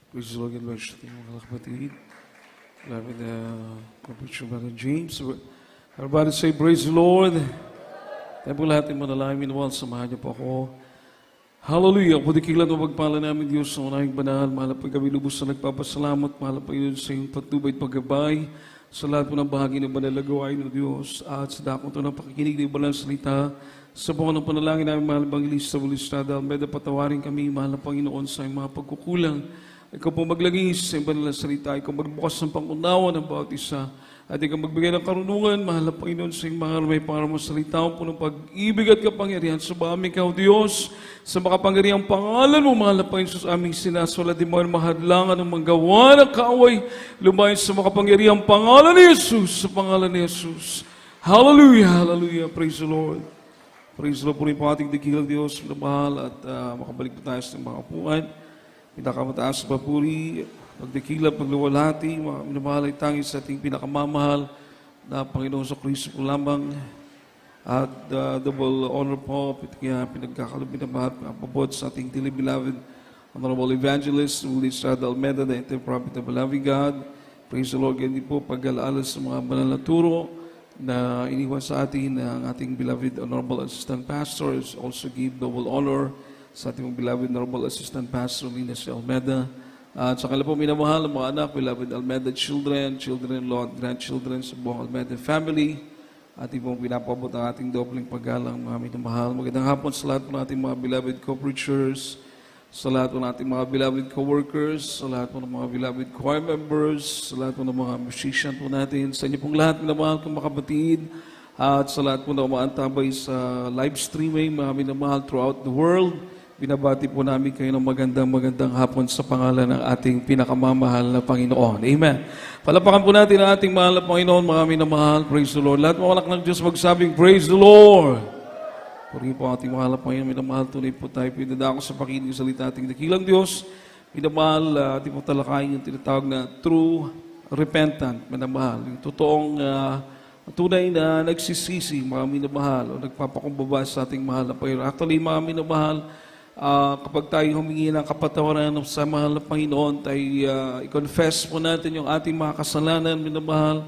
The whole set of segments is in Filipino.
Praise the Lord and bless you, mga kapatid. Grabe na Preacher Brother James. Everybody say, praise the Lord. Tayo po lahat yung manalangin, minawal, samahan niyo po ako. Hallelujah! Pudikilan o pagpala namin Diyos sa unahing banal. Mahal po kami lubos na nagpapasalamat. Mahal po yun sa iyong pagtubay at paggabay. Sa lahat po ng bahagi ng banal na gawain ng Diyos. At sa dakong ito ng pakikinig ng ibalang salita. Sa buong ng panalangin namin, mahal Evangelista Bulistada, Almeda, patawarin kami, mahal na Panginoon, sa iyong mga pagkukulang. Ikaw po maglagis sa iyong banal na salita. Ikaw magbukas ng pangunawa ng bawat isa. At ikaw magbigay ng karunungan, mahal na Panginoon, sa iyong mga may pangalan mo salita po ng pag-ibig at kapangyarihan. Subami ka, O Diyos, sa makapangyarihang pangalan mo, mahal na Panginoon, sa aming sinaswala, di mo mahadlangan ng manggawa ng kaaway, lumayan sa makapangyarihang pangalan ni Jesus, sa pangalan ni Jesus. Hallelujah, hallelujah, praise the Lord. Praise the Lord po rin po ating dikilang Diyos, mahal, at makabalik po tayo sa mga upuan. Pinakamataas sa papuri, pagdikila, pagluwalhati, mga minamahal ay tangis sa ating pinakamamahal na Panginoon sa Kristo po lamang. At double honor po, pinagkakalubin na mahal, pabot sa ating dearly beloved Honorable Evangelist, Bulistada Almeda, the Interprophet of the Loving God. Praise the Lord, ganyan po pag-alaala sa mga banal na turo na iniwan sa atin ng ating beloved Honorable Assistant Pastor. Also give double honor sa ating beloved Honorable Assistant Pastor Linus Almeda. At sa kanila po minamahal ng mga anak, beloved Almeda children, children-in-law, grandchildren sa buong Almeda family. At pong pinapabot ang ating dobling paggalang, mga minamahal. Magandang hapon sa lahat po ng ating mga beloved co-preachers, sa lahat po ng ating mga beloved co-workers, sa lahat po ng mga beloved choir members, sa lahat po ng mga musician po natin, sa inyo pong lahat minamahal kong makabatid, at sa lahat po na umaantabay sa live streaming, mga minamahal throughout the world. Binabati po namin kayo ng magandang hapon sa pangalan ng ating pinakamamahal na Panginoon. Amen. Palapakan po natin ang ating mahal na Panginoon, mga minamahal. Praise the Lord. Lahat mga anak ng Diyos magsabing, praise the Lord. Purihin po ang ating mahal na Panginoon, minamahal. Tunay po tayo pinadako sa pakinig ng salita ating dakilang Diyos. Minamahal, ating po talakayin yung tinatawag na true repentant, minamahal. Yung totoong tunay na nagsisisi, mga minamahal, o nagpapakumbaba sa ating mahal na Panginoon. Actually, mga minamahal, kapag tayo humingi ng kapatawaran sa mahal na Panginoon, tayo i-confess po natin yung ating mga kasalanan, minamahal.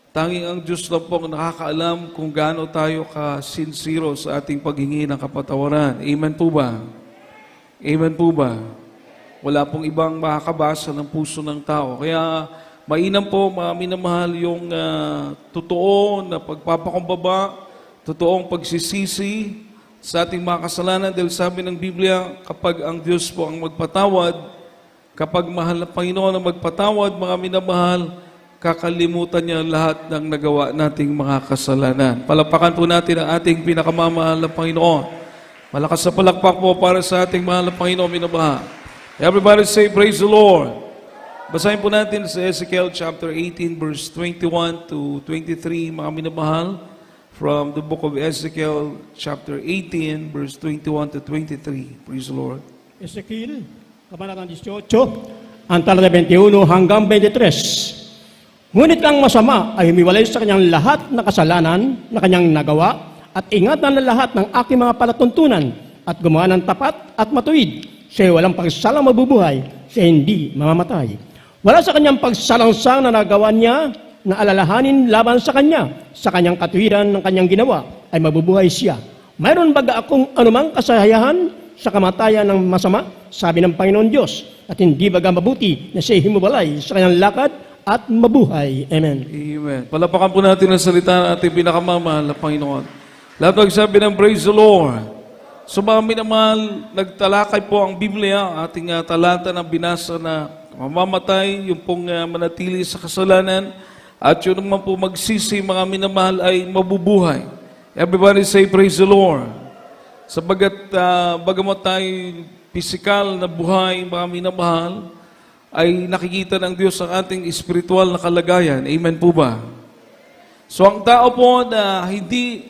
Tanging ang Diyos lang po ang nakakaalam kung gaano tayo ka-sincero sa ating paghingi ng kapatawaran. Amen po ba? Amen po ba? Wala pong ibang makakabasa ng puso ng tao. Kaya mainam po, mga minamahal, yung totoo na pagpapakumbaba, totoong pagsisisi sa ating mga kasalanan, dahil sabi ng Biblia, kapag ang Diyos po ang magpatawad, kapag mahal na Panginoon ang magpatawad, mga minamahal, kakalimutan niya lahat ng nagawa nating mga kasalanan. Palapakan po natin ang ating pinakamamahal na Panginoon. Malakas sa palakpak po para sa ating mahal na Panginoon, minamahal. Everybody say, praise the Lord. Basahin po natin sa Ezekiel chapter 18, verse 21 to 23, mga minamahal. From the book of Ezekiel, chapter 18, verse 21 to 23. Praise the Lord. Ezekiel, kabanatang 18, ang talata 21 hanggang 23. Ngunit ang masama ay humiwalay sa kanyang lahat na kasalanan na kanyang nagawa at ingatan na lahat ng aking mga palatuntunan at gumawa ng tapat at matuwid. Siya'y walang pagsalang mabubuhay, siya hindi mamamatay. Wala sa kanyang pagsalangsang na nagawa niya na alalahanin laban sa kanyang katuwiran ng kanyang ginawa, ay mabubuhay siya. Mayroon baga akong anumang kasayahan sa kamatayan ng masama, sabi ng Panginoon Diyos, at hindi baga mabuti na siya himubalay sa kanyang lakad at mabuhay. Amen. Amen. Palapakan po natin ang salita ng ating pinakamamahal na Panginoon. Lahat magsabi ng praise the Lord. So mga minamahal, nagtalakay po ang Biblia, ating talata na binasa na mamamatay, yung pong manatili sa kasalanan, at yun naman po magsisi, mga minamahal, ay mabubuhay. Everybody say, praise the Lord. Sabagat bagamat tayo physical na buhay, mga minamahal, ay nakikita ng Diyos ang ating espiritual na kalagayan. Amen po ba? So ang tao po na hindi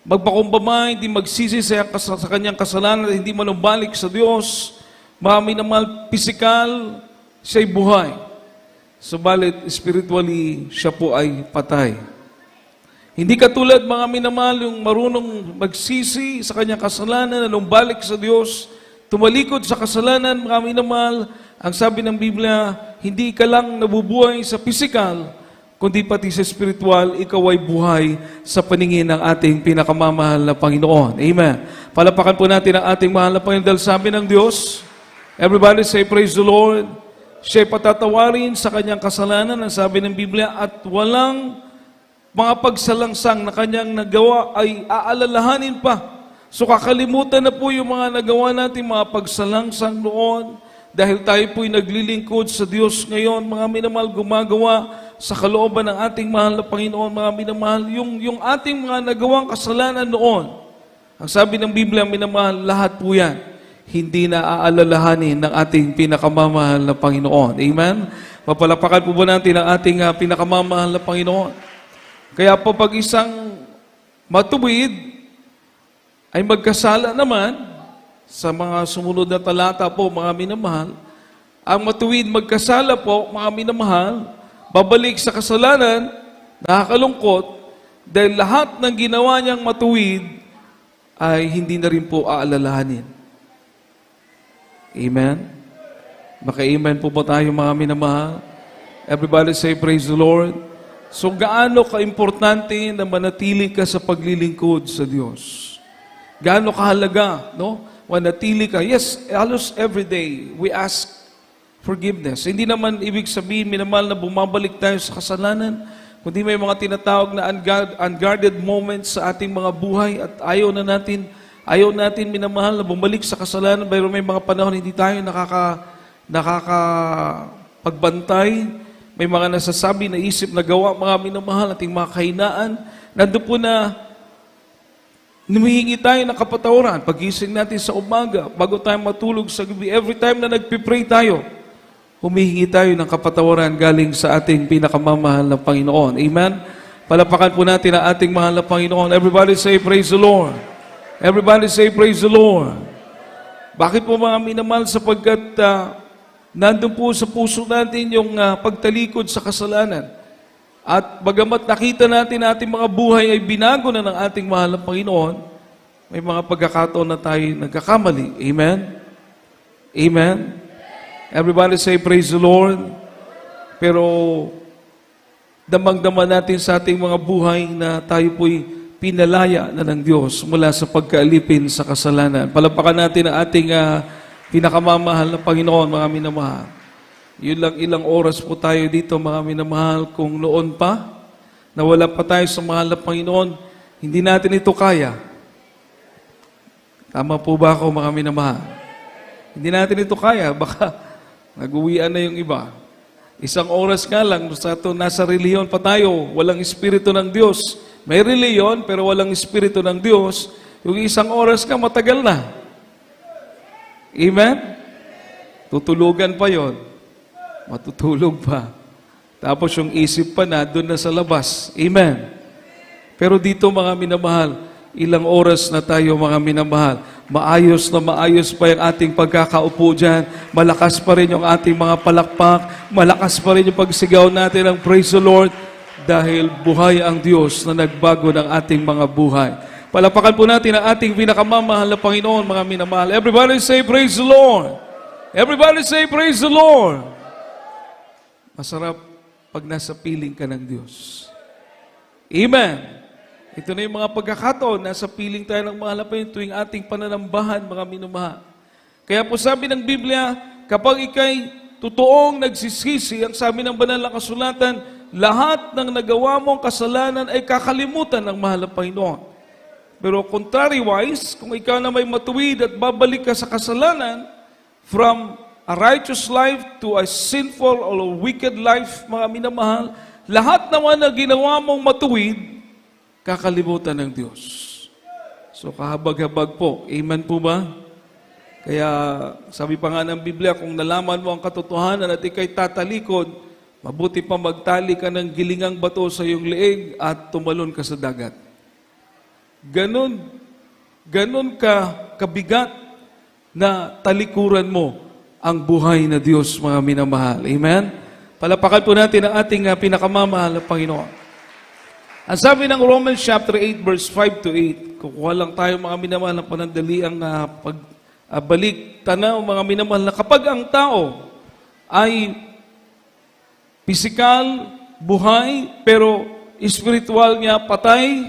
magpakumbaba, hindi magsisi sa kanyang kasalanan, hindi manumbalik sa Diyos, mga minamahal, physical, siya'y buhay. Subalit, spiritually, siya po ay patay. Hindi katulad mga minamahal yung marunong magsisi sa kanyang kasalanan, nanumbalik sa Diyos, tumalikod sa kasalanan, mga minamahal, ang sabi ng Biblia, hindi ka lang nabubuhay sa pisikal, kundi pati sa spiritual, ikaw ay buhay sa paningin ng ating pinakamamahal na Panginoon. Amen. Palapakan po natin ang ating mahal na Panginoon dahil sabi ng Diyos, everybody say, praise the Lord. Siya'y patatawarin sa kanyang kasalanan, ang sabi ng Biblia, at walang mga pagsalangsang na kanyang nagawa ay aalalahanin pa. So kakalimutan na po yung mga nagawa natin, mga pagsalangsang noon, dahil tayo po'y naglilingkod sa Diyos ngayon, mga minamahal, gumagawa sa kalooban ng ating mahal na Panginoon, mga minamahal, yung ating mga nagawang kasalanan noon. Ang sabi ng Biblia, minamahal, lahat po yan, hindi na aalalahanin ng ating pinakamamahal na Panginoon. Amen? Mapalapakan po ba natin ang ating pinakamamahal na Panginoon? Kaya po pag isang matuwid ay magkasala naman, sa mga sumunod na talata po, mga minamahal, ang matuwid magkasala po, mga minamahal, babalik sa kasalanan, nakakalungkot, dahil lahat ng ginawa niyang matuwid ay hindi na rin po aalalahanin. Amen? Maka-amen po ba tayo, mga minamahal? Everybody say, praise the Lord. So, gaano ka-importante na manatili ka sa paglilingkod sa Diyos? Gaano kahalaga, no? Manatili ka. Yes, halos every day, we ask forgiveness. Hindi naman ibig sabihin, minamahal, na bumabalik tayo sa kasalanan, kundi may mga tinatawag na unguarded moments sa ating mga buhay at ayaw natin, minamahal, na bumalik sa kasalanan, pero may mga panahon hindi tayo nakakapagbantay, may mga nasasabi na isip na gawa, mga minamahal, ating mga kahinaan, nandun po na humihingi tayo ng kapatawaran. Pagising natin sa umaga, bago tayo matulog sa gabi, every time na nagpipray tayo, humihingi tayo ng kapatawaran galing sa ating pinakamamahal na Panginoon. Amen? Palapakan po natin ang ating mahal na Panginoon. Everybody say, praise the Lord. Everybody say, praise the Lord. Bakit po, mga minamahal? Sapagkat nandun po sa puso natin yung pagtalikod sa kasalanan. At bagamat nakita natin na ating mga buhay ay binago na ng ating mahal na Panginoon, may mga pagkakataon na tayo nagkakamali. Amen? Amen? Everybody say, praise the Lord. Pero damang-dama natin sa ating mga buhay na tayo po'y pinalaya na ng Diyos mula sa pagkaalipin sa kasalanan. Palapakan natin ang ating pinakamamahal na Panginoon, mga minamahal. Yun lang, ilang oras po tayo dito, mga minamahal, kung noon pa, na wala pa tayo sa mahal na Panginoon, hindi natin ito kaya. Tama po ba ako, mga minamahal? Hindi natin ito kaya, baka nag-uwian na yung iba. Isang oras nga lang, nasa reliyon pa tayo, walang Espiritu ng Diyos. May reliyon, pero walang Espiritu ng Diyos. Yung isang oras ka, matagal na. Amen? Tutulugan pa yon. Matutulog pa. Tapos yung isip pa na, doon na sa labas. Amen. Pero dito, mga minamahal, ilang oras na tayo, mga minamahal. Maayos na maayos pa yung ating pagkakaupo dyan. Malakas pa rin yung ating mga palakpak. Malakas pa rin yung pagsigaw natin ng praise the Lord. Dahil buhay ang Diyos na nagbago ng ating mga buhay. Palapakan po natin ang ating pinakamamahal na Panginoon, mga minamahal. Everybody say, praise the Lord. Everybody say, praise the Lord. Masarap pag nasa piling ka ng Diyos. Amen. Ito na yung mga pagkakataon, nasa piling tayo ng mahal na Panginoon tuwing ating pananambahan, mga minamahal. Kaya po sabi ng Biblia, kapag ikay totoong nagsisisi, ang sabi ng banal na kasulatan, lahat ng nagawa mong kasalanan ay kakalimutan ng mahal na Panginoon. Pero contrary-wise, kung ikaw na may matuwid at babalik ka sa kasalanan, from a righteous life to a sinful or wicked life, mga minamahal, lahat naman na ginawa mong matuwid, kakalimutan ng Diyos. So kahabag-habag po. Amen po ba? Kaya sabi pa nga ng Biblia, kung nalaman mo ang katotohanan at ikay tatalikod, mabuti pa magtali ka ng gilingang bato sa iyong leeg at tumalon ka sa dagat. Ganon ka kabigat na talikuran mo ang buhay na Diyos, mga minamahal. Amen? Palapakan po natin ang ating pinakamamahal na Panginoon. Ang sabi ng Romans chapter 8, verse 5 to 8, kukuha lang tayo, mga minamahal, ng panandali ang balik tanaw, mga minamahal, na kapag ang tao ay pisikal, buhay, pero spiritual niya patay,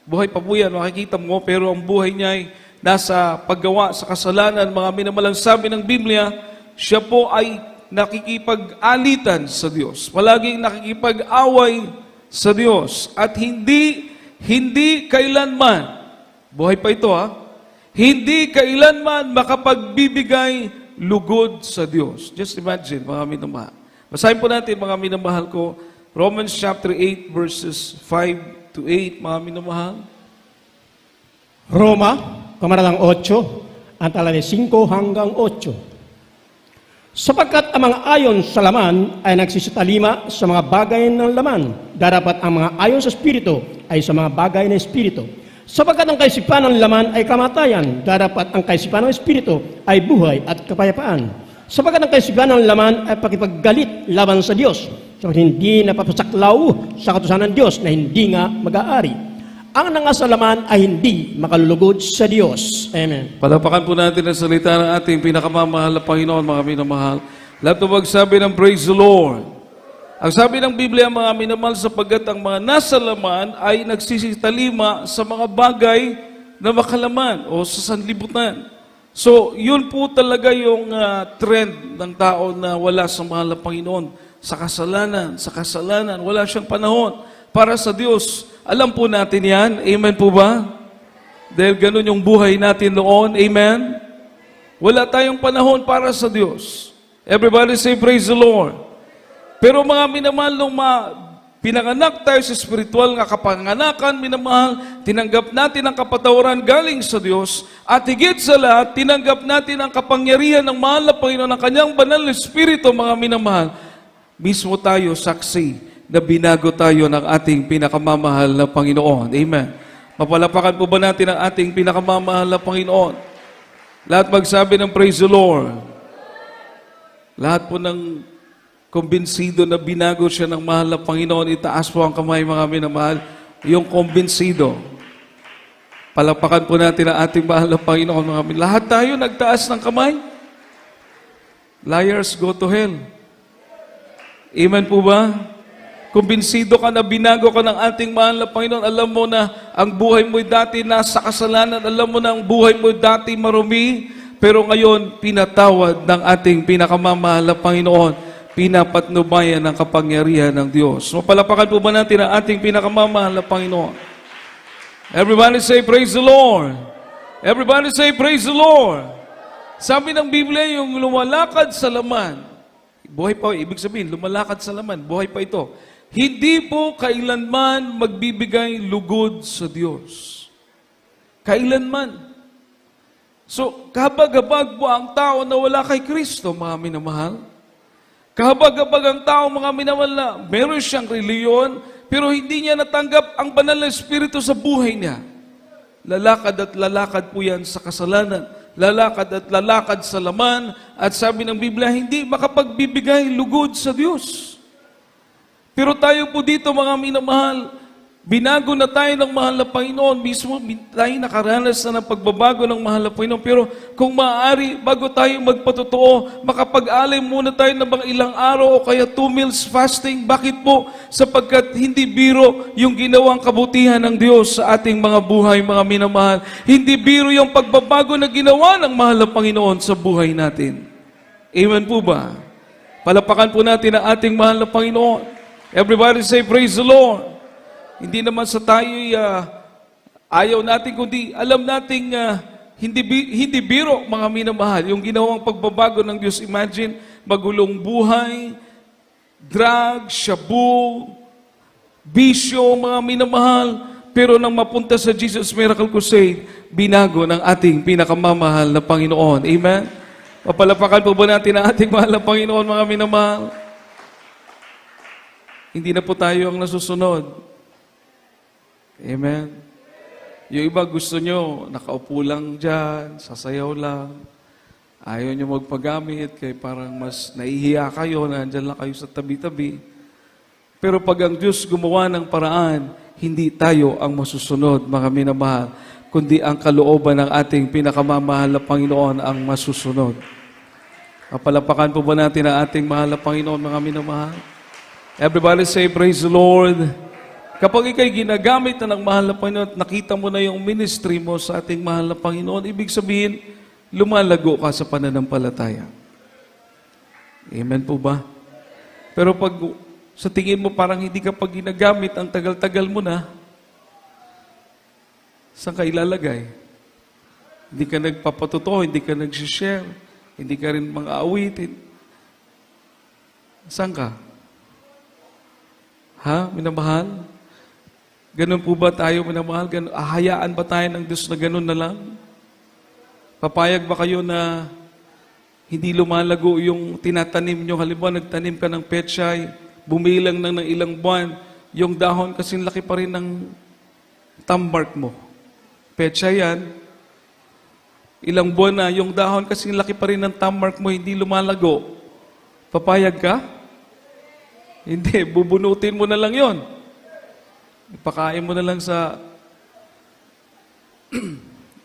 buhay pa po yan, makikita mo, pero ang buhay niya ay nasa paggawa sa kasalanan, mga minamalang sabi ng Biblia, siya po ay nakikipag-alitan sa Diyos. Palaging nakikipag-away sa Diyos. At hindi kailanman, buhay pa ito hindi kailanman makapagbibigay lugod sa Diyos. Just imagine, mga minamahal. Basahin po natin, mga minamahal ko, Romans chapter 8, verses 5 to 8, mga minamahal. Roma, Kamaratang 8, ang tala 5 hanggang 8. Sapagkat ang mga ayon sa laman ay nagsisitalima sa mga bagay ng laman, darapat ang mga ayon sa Espiritu ay sa mga bagay ng Espiritu. Sapagkat ang kaisipan ng laman ay kamatayan, darapat ang kaisipan ng Espiritu ay buhay at kapayapaan. Sapagkat ang kaisipan ng laman ay pakipaggalit laban sa Diyos, sapagkat hindi napapasaklaw sa katusanan ng Diyos na hindi nga mag-aari. Ang nangasalaman ay hindi makalulugod sa Diyos. Amen. Palapakan po natin ang salita ng ating pinakamamahal na Panginoon, mga minamahal. Lahat na magsabi ng praise the Lord. Ang sabi ng Biblia, mga minamahal, sapagkat ang mga nasa laman ay nagsisitalima sa mga bagay na makalaman o sa sanlibutan. So, yun po talaga yung trend ng tao na wala sa mahal na Panginoon. Sa kasalanan, wala siyang panahon para sa Diyos. Alam po natin yan. Amen po ba? Dahil ganun yung buhay natin noon. Amen? Wala tayong panahon para sa Diyos. Everybody say, praise the Lord. Pero mga minamahal, nung pinanganak tayo sa spiritual nga kapanganakan, minamahal, tinanggap natin ang kapatawaran galing sa Diyos, at higit sa lahat, tinanggap natin ang kapangyarihan ng mahal na Panginoon, ng kanyang banal na Espiritu, mga minamahal. Mismo tayo saksi na binago tayo ng ating pinakamamahal na Panginoon. Amen. Mapalapakan po ba natin ang ating pinakamamahal na Panginoon? Lahat magsabi ng praise the Lord. Lahat po ng kumbinsido na binago siya ng mahal na Panginoon, itaas po ang kamay, mga minamahal. Yung kumbinsido. Palapakan po natin ang ating mahal na Panginoon, mga minamahal. Lahat tayo nagtaas ng kamay. Liars go to hell. Amen po ba? Kumbinsido ka na binago ka ng ating mahal na Panginoon. Alam mo na ang buhay mo'y dati nasa kasalanan. Alam mo na ang buhay mo'y dati marumi. Pero ngayon, pinatawad ng ating pinakamamahal na Panginoon. Pinapatnubayan ng kapangyarihan ng Diyos. Mapalapakan po ba natin ang ating pinakamamahal na Panginoon? Everybody say, praise the Lord. Everybody say, praise the Lord. Sabi ng Biblia, yung lumalakad sa laman. Buhay pa, ibig sabihin, lumalakad sa laman. Buhay pa ito. Hindi po kailanman magbibigay lugod sa Diyos. Kailanman. So, kahabag-habag po ang tao na wala kay Kristo, mga minamahal. Kahabag-habag ang tao, mga minamahal, na meron siyang reliyon, pero hindi niya natanggap ang banal na Espiritu sa buhay niya. Lalakad at lalakad po yan sa kasalanan. Lalakad at lalakad sa laman. At sabi ng Biblia, hindi makapagbibigay lugod sa Diyos. Pero tayo po dito, mga minamahal, binago na tayo ng mahal na Panginoon. Mismo tayo nakaranas na ng pagbabago ng mahal na Panginoon. Pero kung maaari, bago tayo magpatotoo, makapag-alay muna tayo ng mga ilang araw o kaya 2 meals fasting. Bakit po? Sapagkat hindi biro yung ginawang kabutihan ng Diyos sa ating mga buhay, mga minamahal. Hindi biro yung pagbabago na ginawa ng mahal na Panginoon sa buhay natin. Amen po ba? Palapakan po natin ang ating mahal na Panginoon. Everybody say, praise the Lord. Hindi naman sa tayo ayaw natin, kundi alam nating hindi biro, mga minamahal, yung ginawang pagbabago ng Diyos. Imagine, magulong buhay, drug, shabu, bisyo, mga minamahal, pero nang mapunta sa Jesus Miracle Crusade, binago ng ating pinakamamahal na Panginoon. Amen? Papalapakan po ba natin ang ating mahal na Panginoon, mga minamahal? Hindi na po tayo ang nasusunod. Amen. Yung iba gusto nyo, nakaupo lang dyan, sasayaw lang. Ayaw nyo magpagamit, kaya parang mas nahihiya kayo, nandyan lang kayo sa tabi-tabi. Pero pag ang Diyos gumawa ng paraan, hindi tayo ang masusunod, mga minamahal. kundi ang kalooban ng ating pinakamamahal na Panginoon ang masusunod. Kapalapakan po ba natin ang ating mahal na Panginoon, mga minamahal? Everybody say, praise the Lord. Kapag ikay ginagamit na ng mahal na Panginoon at nakita mo na yung ministry mo sa ating mahal na Panginoon, ibig sabihin, lumalago ka sa pananampalataya. Amen po ba? Pero pag sa tingin mo parang hindi ka pa ginagamit, ang tagal-tagal mo na, saan ka ilalagay? Hindi ka nagpapatuto, hindi ka nag-share, hindi ka rin mga awitin. Saan ka? Ha, minamahal? Ganun po ba tayo, minamahal? Ahayaan ba tayo ng Diyos na ganun na lang? Papayag ba kayo na hindi lumalago yung tinatanim nyo? Halimbawa, nagtanim ka ng pechay, bumilang ng ilang buwan, yung dahon kasing laki pa rin ng tambark mo. Pechay yan. Ilang buwan na, yung dahon kasing laki pa rin ng tambark mo, hindi lumalago. Papayag ka? Hindi, bubunutin mo na lang yon. Ipakain mo na lang sa...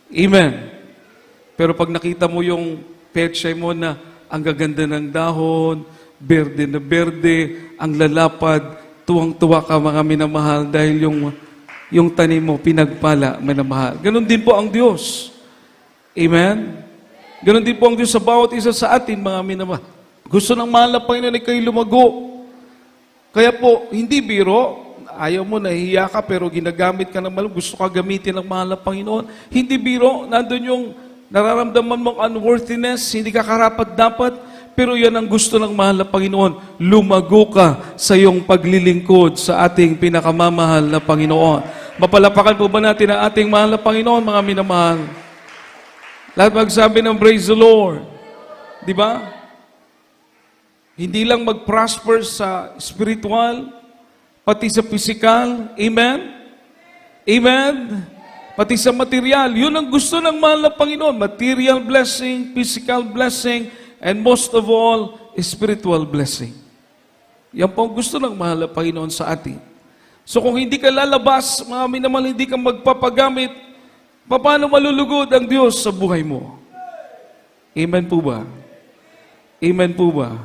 Amen. Pero pag nakita mo yung pechay mo na ang gaganda ng dahon, berde na berde, ang lalapad, tuwang-tuwa ka mga minamahal dahil yung tanim mo pinagpala, minamahal. Ganon din po ang Diyos. Amen? Ganon din po ang Diyos sa bawat isa sa atin, mga minamahal. Gusto ng mahal na Panginoon ay kayo lumago. Kaya po, hindi biro, ayaw mo, nahihiya ka, pero ginagamit ka ng mahal, gusto ka gamitin ng mahal na Panginoon. Hindi biro, nandun yung nararamdaman mong unworthiness, hindi ka karapat-dapat, pero yan ang gusto ng mahal na Panginoon. Lumago ka sa iyong paglilingkod sa ating pinakamamahal na Panginoon. Mapalapakan po ba natin ang ating mahal na Panginoon, mga minamahal? Lahat magsabi ng praise the Lord. Di ba? Hindi lang mag-prosper sa spiritual, pati sa physical. Amen? Amen? Pati sa material. Yun ang gusto ng mahal na Panginoon. Material blessing, physical blessing, and most of all, spiritual blessing. Yan po ang gusto ng mahal na Panginoon sa atin. So kung hindi ka lalabas, mga minamahal, hindi ka magpapagamit, paano malulugod ang Diyos sa buhay mo? Amen po ba? Amen po ba?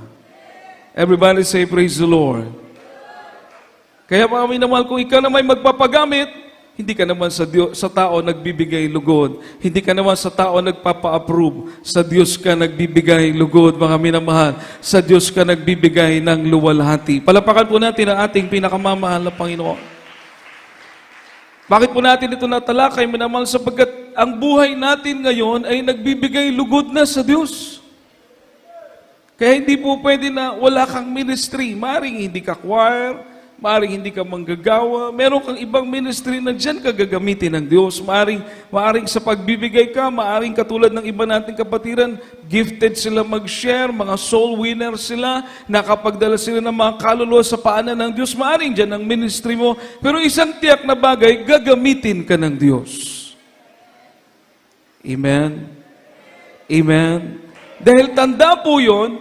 Everybody say, praise the Lord. Kaya mga minamahal, kung ikaw na may magpapagamit, hindi ka naman sa tao nagbibigay lugod. Hindi ka naman sa tao nagpapa-approve. Sa Diyos ka nagbibigay lugod, mga minamahal. Sa Diyos ka nagbibigay ng luwalhati. Palapakan po natin ang ating pinakamamahal na Panginoon. Bakit po natin ito natalakay, minamahal? Sapagkat ang buhay natin ngayon ay nagbibigay lugod na sa Diyos. Kaya hindi po pwede na wala kang ministry. Maaring hindi ka choir, maaring hindi ka manggagawa, meron kang ibang ministry na dyan ka gagamitin ng Diyos. Maaring sa pagbibigay ka, maaring katulad ng iba nating kapatiran, gifted sila mag-share, mga soul winners sila, nakapagdala sila ng mga kaluluwa sa paanan ng Diyos. Maaring dyan ang ministry mo, pero isang tiyak na bagay, gagamitin ka ng Diyos. Amen? Amen? Dahil tanda po yun,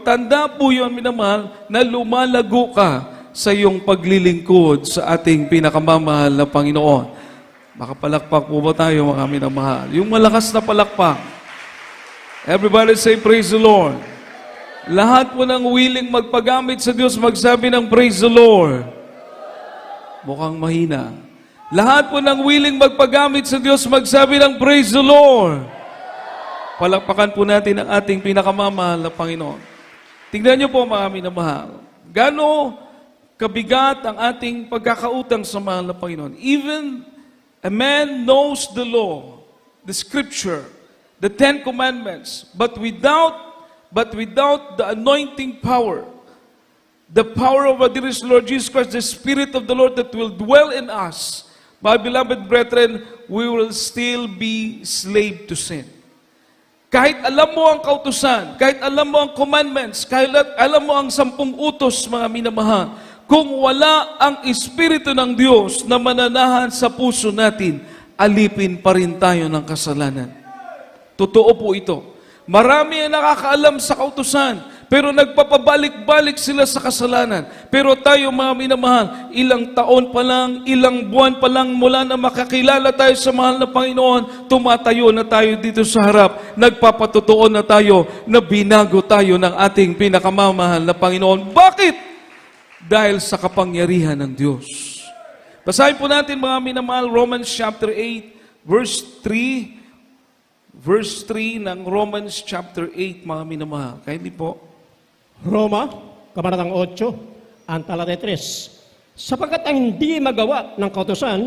minamahal, na lumalago ka sa iyong paglilingkod sa ating pinakamamahal na Panginoon. Makapalakpak po ba tayo, mga minamahal? Yung malakas na palakpak. Everybody say, praise the Lord. Lahat po ng willing magpagamit sa Diyos, magsabi ng praise the Lord. Mukhang mahina. Lahat po ng willing magpagamit sa Diyos, magsabi ng praise the Lord. Palakpakan po natin ang ating pinakamamahal na Panginoon. Tingnan niyo po, mga minamahal. Gano kabigat ang ating pagkakautang sa mahal na Panginoon. Even a man knows the law, the scripture, the 10 commandments, but without the anointing power, the power of our dearest Lord Jesus Christ, the Spirit of the Lord that will dwell in us, my beloved brethren, we will still be slave to sin. Kahit alam mo ang kautusan, kahit alam mo ang commandments, kahit alam mo ang 10 utos, mga minamahal, kung wala ang Espiritu ng Diyos na mananahan sa puso natin, alipin pa rin tayo ng kasalanan. Totoo po ito. Marami ang nakakaalam sa kautusan, Pero nagpapabalik-balik sila sa kasalanan. Pero tayo mga minamahal, ilang taon pa lang, ilang buwan pa lang mula na makakilala tayo sa mahal na Panginoon, tumatayo na tayo dito sa harap, nagpapatotoo na tayo na binago tayo ng ating pinakamamahal na Panginoon. Bakit? Dahil sa kapangyarihan ng Diyos. Basahin po natin mga minamahal, Romans chapter 8, verse 3. Verse 3 ng Romans chapter 8, mga minamahal. Kaya hindi po. Roma, Kabanatang 8, ang talata 3. Sapagkat ang hindi magawa ng kautusan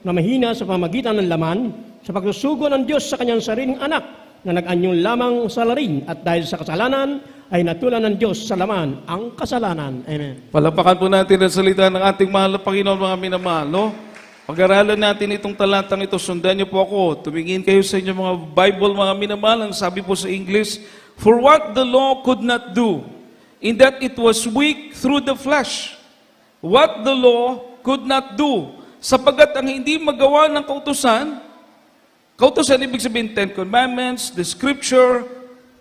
na mahina sa pamagitan ng laman, sa pagsusugo ng Diyos sa kanyang sariling anak, na nag-anyong lamang sa larin, at dahil sa kasalanan, ay natulan ng Diyos sa laman ang kasalanan. Amen. Palapakan po natin ang salita ng ating mahal na Panginoon, mga minamahal. No? Pag-aralan natin itong talatang ito, sundan niyo po ako. Tumingin kayo sa inyong mga Bible, mga minamahal. Ang sabi po sa English, "For what the law could not do, in that it was weak through the flesh." What the law could not do. Sapagkat ang hindi magawa ng kautusan, kautusan ibig sabihin 10 Commandments, the Scripture.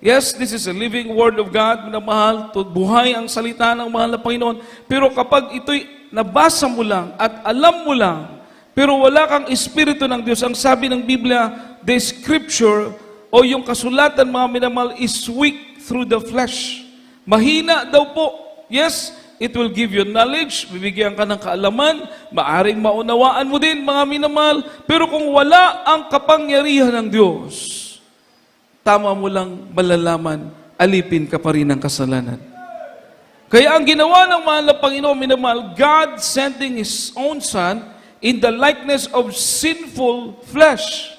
Yes, this is a living Word of God, minamahal, buhay ang salita ng mahal na Panginoon. Pero kapag ito'y nabasa mo lang at alam mo lang, pero wala kang Espiritu ng Diyos, ang sabi ng Biblia, the Scripture o yung kasulatan, mga minamahal, is weak through the flesh. Mahina daw po. Yes, it will give you knowledge, bibigyan ka ng kaalaman, maaring maunawaan mo din, mga minamahal. Pero kung wala ang kapangyarihan ng Diyos, tama mo lang malalaman, alipin ka pa rin ng kasalanan. Kaya ang ginawa ng mahal na Panginoon, minamahal, God sending His own Son in the likeness of sinful flesh.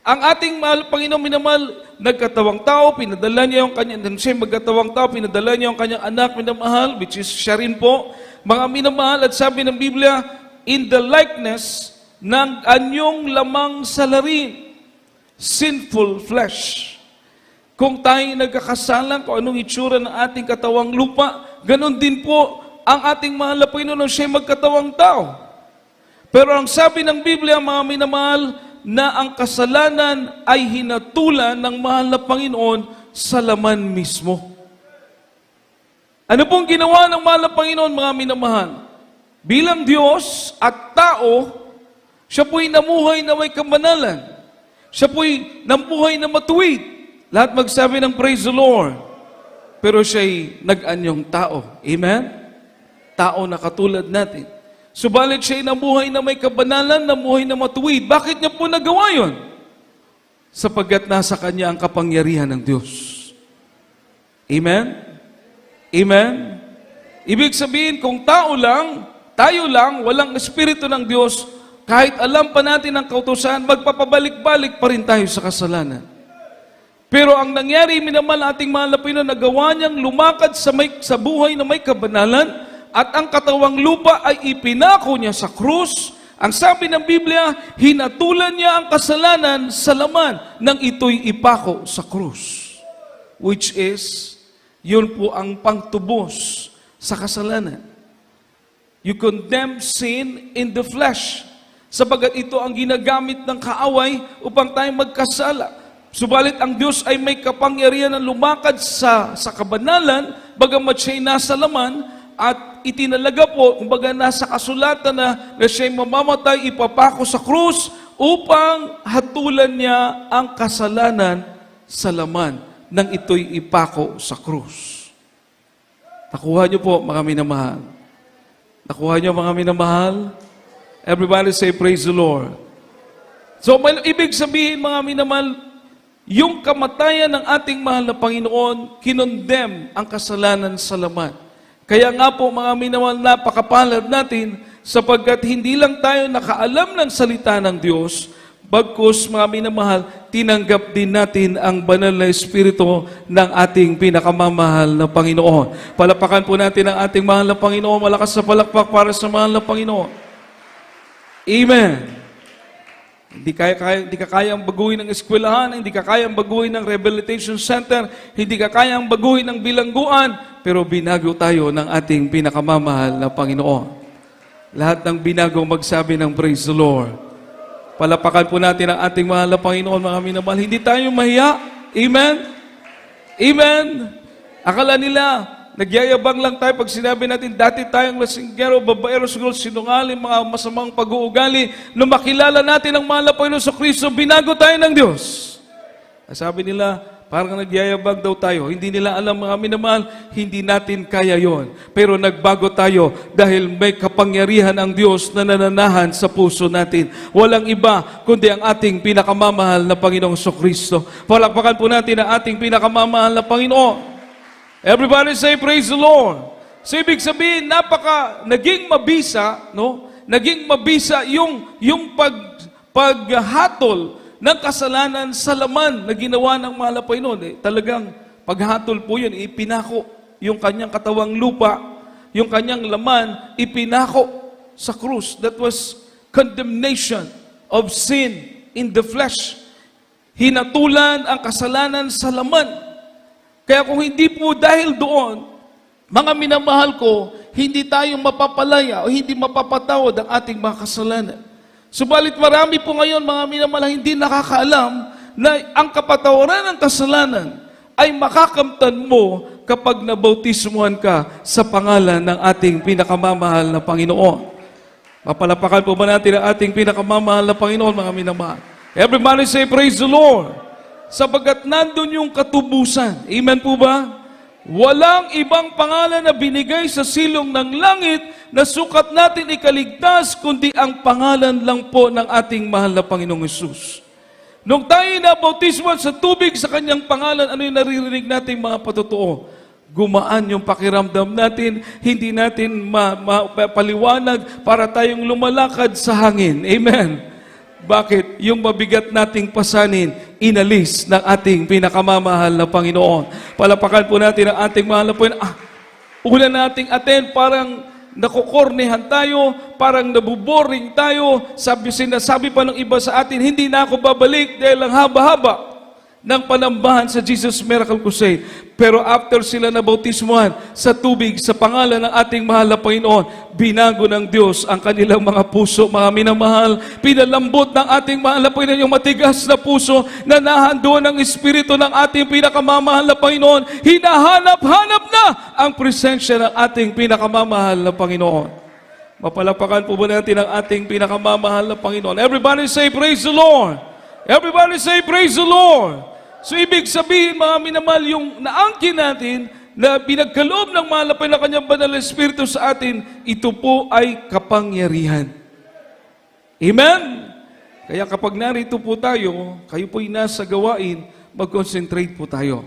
Ang ating mahal Panginoon, minamahal, nagkatawang tao, pinadala niya yung kanyang, nang siya magkatawang tao, pinadala niya yung kanyang anak, minamahal, which is siya rin po, mga minamahal, at sabi ng Biblia, in the likeness ng anyong lamang salarin, sinful flesh. Kung tayo nagkakasalan, kung anong itsura ng ating katawang lupa, ganun din po ang ating mahal na Panginoon, siya magkatawang tao. Pero ang sabi ng Biblia, mga minamahal, na ang kasalanan ay hinatulan ng mahal na Panginoon sa laman mismo. Ano pong ginawa ng mahal na Panginoon, mga minamahal? Bilang Diyos at tao, siya po'y namuhay na may kabanalan. Siya po'y namuhay na matuwid. Lahat magsabi ng praise the Lord. Pero siya'y nag-anyong tao. Amen? Tao na katulad natin. Subalit siya'y namuhay na may kabanalan, namuhay na matuwid. Bakit niya po nagawa yun? Sapagkat nasa kanya ang kapangyarihan ng Diyos. Amen? Amen? Ibig sabihin, kung tao lang, tayo lang, walang Espiritu ng Diyos, kahit alam pa natin ang kautusan, magpapabalik-balik pa rin tayo sa kasalanan. Pero ang nangyari, minamahal ating mahal na Panginoon, nagawa niyang lumakad sa buhay na may kabanalan, at ang katawang lupa ay ipinako niya sa krus. Ang sabi ng Biblia, hinatulan niya ang kasalanan sa laman nang ito'y ipako sa krus. Which is, yun po ang pangtubos sa kasalanan. You condemn sin in the flesh. Sabagat ito ang ginagamit ng kaaway upang tayo magkasala. Subalit ang Diyos ay may kapangyarihan na lumakad sa kabanalan, bagamat siya'y nasa laman, at itinalaga po, kumbaga nasa kasulatan na siya'y mamamatay, ipapako sa krus upang hatulan niya ang kasalanan sa laman nang ito'y ipako sa krus. Nakuha niyo po, mga minamahal. Nakuha niyo, mga minamahal. Everybody say, praise the Lord. So, ibig sabihin, mga minamahal, yung kamatayan ng ating mahal na Panginoon, kinondem ang kasalanan sa laman. Kaya nga po, mga minamahal, napakapalad natin sapagkat hindi lang tayo nakaalam ng salita ng Diyos, bagkus, mga minamahal, tinanggap din natin ang banal na Espiritu ng ating pinakamamahal na Panginoon. Palapakan po natin ang ating mahal na Panginoon. Malakas sa palakpak para sa mahal na Panginoon. Amen. Hindi ka kayang baguhin ng eskwelahan, hindi ka kayang baguhin ng rehabilitation center, hindi ka kayang baguhin ng bilangguan, pero binago tayo ng ating pinakamamahal na Panginoon. Lahat ng binago magsabi ng praise the Lord. Palapakan po natin ang ating mahal na Panginoon, mga minamahal. Hindi tayo mahiya. Amen? Amen? Akala nila, nagyayabang lang tayo pag sinabi natin, dati tayong lasinggero, babaero, siguro sinungaling, mga masamang pag-uugali. Nung makilala natin ang mahal na Panginoon sa Kristo, binago tayo ng Diyos. Sabi nila, parang nagyayabang daw tayo. Hindi nila alam, mga minamahal, hindi natin kaya yon. Pero nagbago tayo dahil may kapangyarihan ang Diyos na nananahan sa puso natin. Walang iba kundi ang ating pinakamamahal na Panginoong Kristo. Palakpakan po natin ang ating pinakamamahal na Panginoon. Everybody say, praise the Lord. So, ibig sabihin, naging mabisa, no? Naging mabisa yung paghatol ng kasalanan sa laman na ginawa ng mahal na Panginoon. Talagang paghatol po yun, ipinako yung kanyang katawang lupa, yung kanyang laman, ipinako sa krus. That was condemnation of sin in the flesh. Hinatulan ang kasalanan sa laman. Kaya kung hindi po dahil doon, mga minamahal ko, hindi tayo mapapalaya o hindi mapapatawad ang ating mga kasalanan. Subalit marami po ngayon, mga minamahal, hindi nakakaalam na ang kapatawaran ng kasalanan ay makakamtan mo kapag nabautismuhan ka sa pangalan ng ating pinakamamahal na Panginoon. Mapalapakan po ba natin ang ating pinakamamahal na Panginoon, mga minamahal? Everybody say, praise the Lord. Sabagat nandun yung katubusan. Amen po ba? Walang ibang pangalan na binigay sa silong ng langit na sukat natin ikaligtas, kundi ang pangalan lang po ng ating mahal na Panginoong Hesus. Nung tayo nabautismuhan sa tubig sa kanyang pangalan, ano yung naririnig natin mga patotoo? Gumaan yung pakiramdam natin, hindi natin mapaliwanag para tayong lumalakad sa hangin. Amen. Bakit? Yung mabigat nating pasanin, inalis ng ating pinakamamahal na Panginoon. Palapakan po natin ang ating mahal na Panginoon. Una nating attend, parang nakukornehan tayo, parang nabuboring tayo. Sinasabi pa ng iba sa atin, hindi na ako babalik dahil ang haba-haba ng panambahan sa Jesus Miracle Crusade. Pero after sila nabautismuhan sa tubig, sa pangalan ng ating mahal na Panginoon, binago ng Diyos ang kanilang mga puso, mga minamahal. Pinalambot ng ating mahal na Panginoon yung matigas na puso na nahandoon ng Espiritu ng ating pinakamamahal na Panginoon. Hinahanap-hanap na ang presensya ng ating pinakamamahal na Panginoon. Mapalapakan po ba natin ang ating pinakamamahal na Panginoon? Everybody say, praise the Lord! Everybody say, praise the Lord! So, ibig sabihin, mga minamahal, yung naangkin natin na pinagkaloob ng malapay na kanyang banal na Espiritu sa atin, ito po ay kapangyarihan. Amen? Kaya kapag narito po tayo, kayo po'y nasa gawain, mag-concentrate po tayo.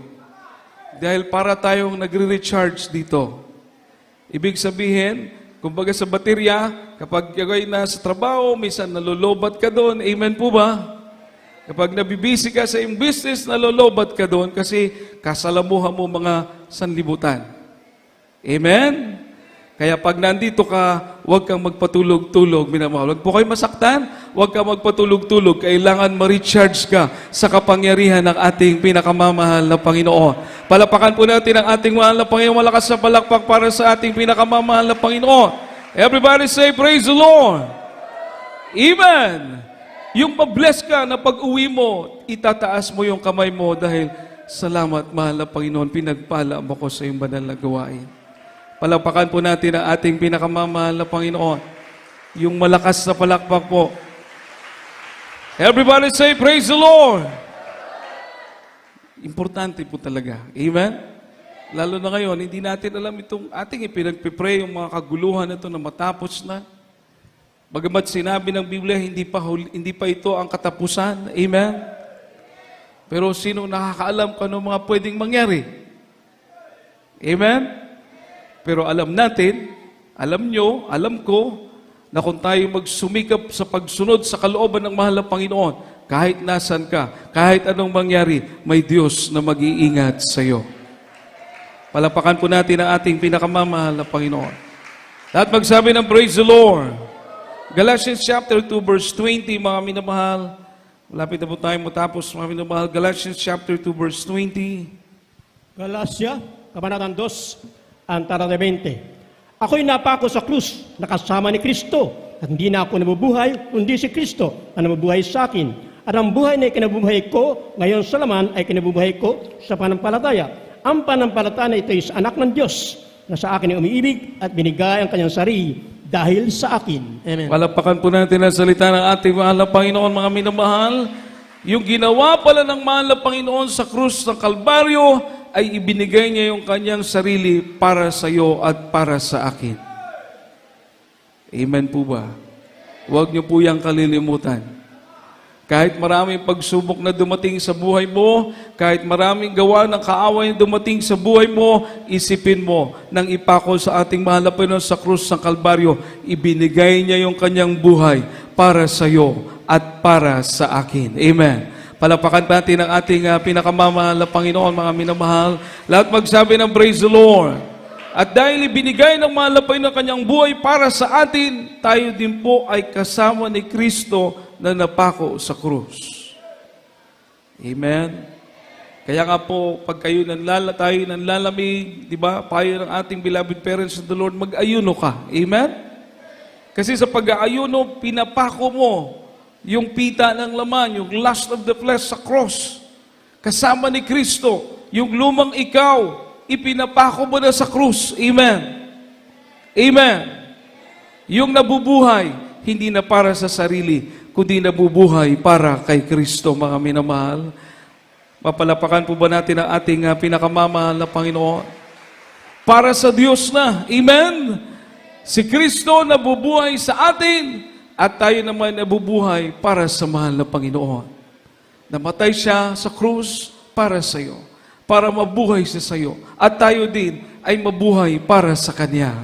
Dahil para tayong nagre-recharge dito. Ibig sabihin, kumbaga sa baterya, kapag kayo'y nasa trabaho, minsan nalulobat ka doon, amen po ba? Kapag nabibisi ka sa iyong business, nalolobat ka doon kasi kasalamuhan mo mga sanlibutan. Amen? Kaya pag nandito ka, huwag kang magpatulog-tulog, minamahal. Huwag po kayo masaktan, huwag kang magpatulog-tulog. Kailangan ma-recharge ka sa kapangyarihan ng ating pinakamamahal na Panginoon. Palapakan po natin ang ating mahal na Panginoon. Malakas na palakpak para sa ating pinakamamahal na Panginoon. Everybody say, praise the Lord! Amen! Yung mabless ka na pag-uwi mo, itataas mo yung kamay mo dahil salamat, mahal na Panginoon, pinagpala mo ko sa iyong banal na gawain. Palapakan po natin ang ating pinakamamahal na Panginoon. Yung malakas na palakpak po. Everybody say, praise the Lord! Importante po talaga. Amen? Lalo na ngayon, hindi natin alam itong ating ipinagpipray, yung mga kaguluhan na ito na matapos na. Bagamat sinabi ng Biblia, hindi pa ito ang katapusan. Amen? Pero sino nakakaalam kung ano mga pwedeng mangyari? Amen? Pero alam natin, alam nyo, alam ko, na kung tayo magsumikap sa pagsunod sa kalooban ng mahal na Panginoon, kahit nasan ka, kahit anong mangyari, may Diyos na mag-iingat sa iyo. Palapakan po natin ang ating pinakamamahal na Panginoon. Lahat magsabi ng praise the Lord. Galatians chapter 2 verse 20, mga minamahal. Malapit na po tayo matapos, mga minamahal. Galatians chapter 2 verse 20. Galacia, Kabanatang 2, Antara de 20. Ako'y napako sa krus, nakasama ni Kristo. At hindi na ako nabubuhay, kundi si Kristo ang nabubuhay sa akin. At ang buhay na ikinabubuhay ko, ngayon sa laman ay kinabubuhay ko sa panampalataya. ang pananampalataya na ito ay sa anak ng Diyos na sa akin ay umiibig at binigay ang kanyang sarili dahil sa akin. Amen. Palapakan po natin ang salita ng ating mahal na Panginoon, mga minamahal. Yung ginawa pala ng mahal na Panginoon sa krus ng Kalbaryo ay ibinigay niya yung kanyang sarili para sa iyo at para sa akin. Amen po ba? Huwag niyo po yang kalilimutan. Kahit maraming pagsubok na dumating sa buhay mo, kahit maraming gawa ng kaaway na dumating sa buhay mo, isipin mo nang ipako sa ating mahal na Panginoon sa krus ng Kalbaryo, ibinigay niya yung kanyang buhay para sa iyo at para sa akin. Amen. Palapakan natin ang ating pinakamamahal na Panginoon, mga minamahal. Lahat magsabi ng praise the Lord. At dahil ibinigay ng mahal na Panginoon ang kanyang buhay para sa atin, tayo din po ay kasama ni Kristo na napako sa krus. Amen. Kaya nga po, pag tayo nanlalamig, di ba, payo ng ating beloved parents of the Lord, mag-ayuno ka. Amen? Kasi sa pag-aayuno, pinapako mo yung pita ng laman, yung lust of the flesh sa cross. Kasama ni Kristo, yung lumang ikaw, ipinapako mo na sa krus. Amen. Amen. Yung nabubuhay, hindi na para sa sarili, kundi nabubuhay para kay Kristo, mga minamahal. Mapalapakan po ba natin ang ating pinakamamahal na Panginoon? Para sa Diyos na. Amen? Si Kristo nabubuhay sa atin at tayo naman nabubuhay para sa mahal na Panginoon. Namatay siya sa krus para sa iyo, para mabuhay siya sa iyo. At tayo din ay mabuhay para sa Kanya.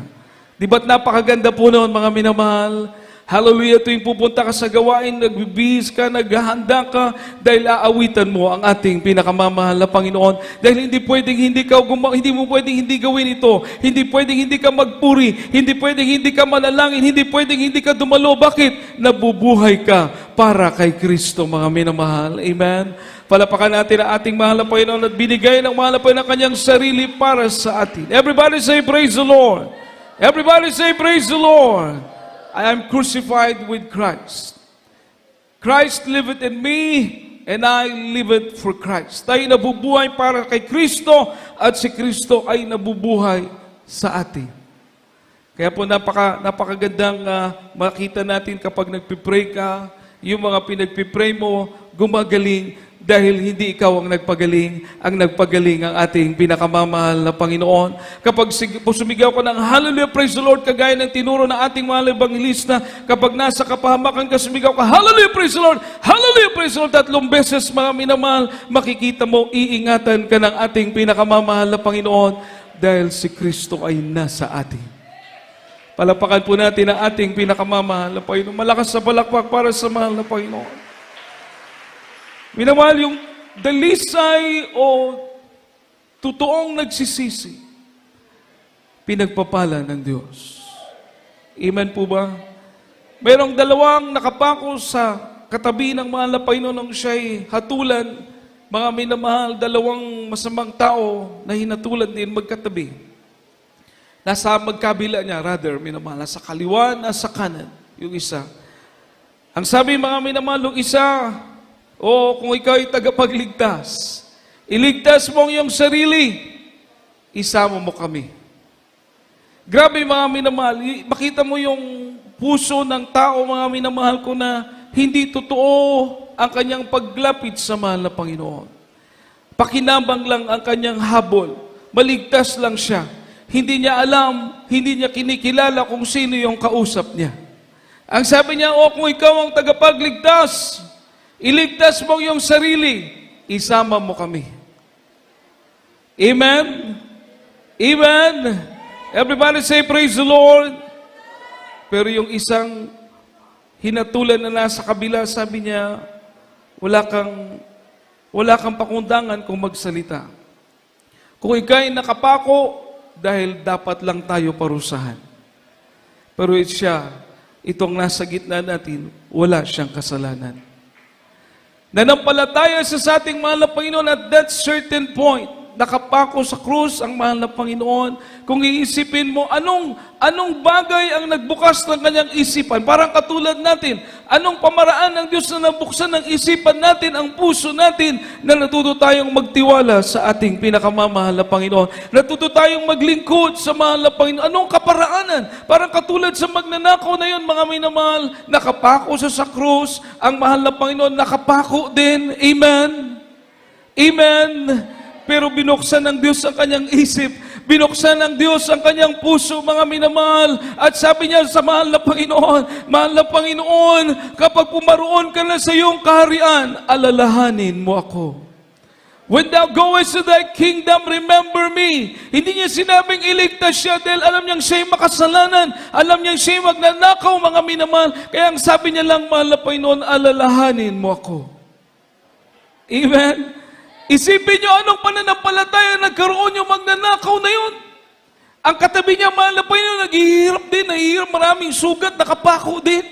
Di ba't napakaganda po noon, mga minamahal? Hallelujah, tuwing pupunta ka sa gawain, nagbibihis ka, naghahanda ka, dahil aawitan mo ang ating pinakamamahal na Panginoon. Dahil hindi pwedeng hindi mo pwedeng hindi gawin ito. Hindi pwedeng hindi ka magpuri. Hindi pwedeng hindi ka manalangin. Hindi pwedeng hindi ka dumalo. Bakit? Nabubuhay ka para kay Kristo, mga minamahal. Amen? Palapakan natin ang ating mahal na Panginoon at binigay ng mahal na Panginoon ang kanyang sarili para sa atin. Everybody say, praise the Lord. Everybody say, praise the Lord. I am crucified with Christ. Christ liveth in me, and I liveth for Christ. Tayo nabubuhay para kay Kristo, at si Kristo ay nabubuhay sa atin. Kaya po napakagandang makita natin kapag nagpipray ka, yung mga pinagpipray mo, gumagaling, dahil hindi ikaw ang nagpagaling ang ating pinakamamahal na Panginoon. Kapag sumigaw ka ng hallelujah, praise the Lord, kagaya ng tinuro ng ating mahal na ebangelista, kapag nasa kapahamakan ka, sumigaw ka, hallelujah, praise the Lord, hallelujah, praise the Lord, 3 beses, mga minamahal, makikita mo, iingatan ka ng ating pinakamamahal na Panginoon, dahil si Kristo ay nasa atin. Palapakan po natin ang ating pinakamamahal na Panginoon. Malakas sa palakpak para sa mahal na Panginoon. Minamahal, yung dalisay o totoong nagsisisi, pinagpapala ng Diyos. Amen po ba? Mayroong dalawang nakapako sa katabi ng mahal na Panginoon nang siya'y hatulan. Mga minamahal, dalawang masamang tao na hinatulan din magkatabi. Nasa magkabila niya, minamahal, nasa kaliwa, nasa kanan, yung isa. Ang sabi mga minamahal, yung isa, kung ikaw ay tagapagligtas, iligtas mo ang iyong sarili, isama mo kami. Grabe mga minamahal, makita mo yung puso ng tao, mga minamahal ko, na hindi totoo ang kanyang paglapit sa mahal na Panginoon. Pakinabang lang ang kanyang habol, maligtas lang siya. Hindi niya alam, hindi niya kinikilala kung sino yung kausap niya. Ang sabi niya, kung ikaw ang tagapagligtas, iligtas mo yung sarili, isama mo kami. Amen? Amen? Everybody say, praise the Lord. Pero yung isang hinatulan na nasa kabila, sabi niya, wala kang pakundangan kung magsalita. Kung ikaw'y nakapako, dahil dapat lang tayo parusahan. Pero itong nasa gitna natin, wala siyang kasalanan. Nanampalataya sa ating mahal na Panginoon at that certain point, nakapako sa krus ang mahal na Panginoon. Kung iisipin mo, anong bagay ang nagbukas ng kanyang isipan? Parang katulad natin, anong pamaraan ng Diyos na nabuksan ng isipan natin, ang puso natin, na natuto tayong magtiwala sa ating pinakamamahal na Panginoon. Natuto tayong maglingkod sa mahal na Panginoon. Anong kaparaanan? Parang katulad sa magnanakaw na yun, mga minamahal, nakapako sa krus, ang mahal na Panginoon, nakapako din. Amen? Amen? Pero binuksan ng Diyos ang kanyang isip, binuksan ng Diyos ang kanyang puso, mga minamahal. At sabi niya sa mahal na Panginoon, kapag pumaroon ka na sa iyong kaharian, alalahanin mo ako. When thou goest to thy kingdom, remember me. Hindi niya sinabing iligtas siya dahil alam niyang siya'y makasalanan. Alam niyang siya'y magnanakaw, mga minamahal. Kaya ang sabi niya lang, mahal na Panginoon, alalahanin mo ako. Amen? Isipin niyo anong pananampalataya nagkaroon yung magnanakaw na yun. Ang katabi niya, mahal na Panginoon, naghihirap din, maraming sugat, nakapako din.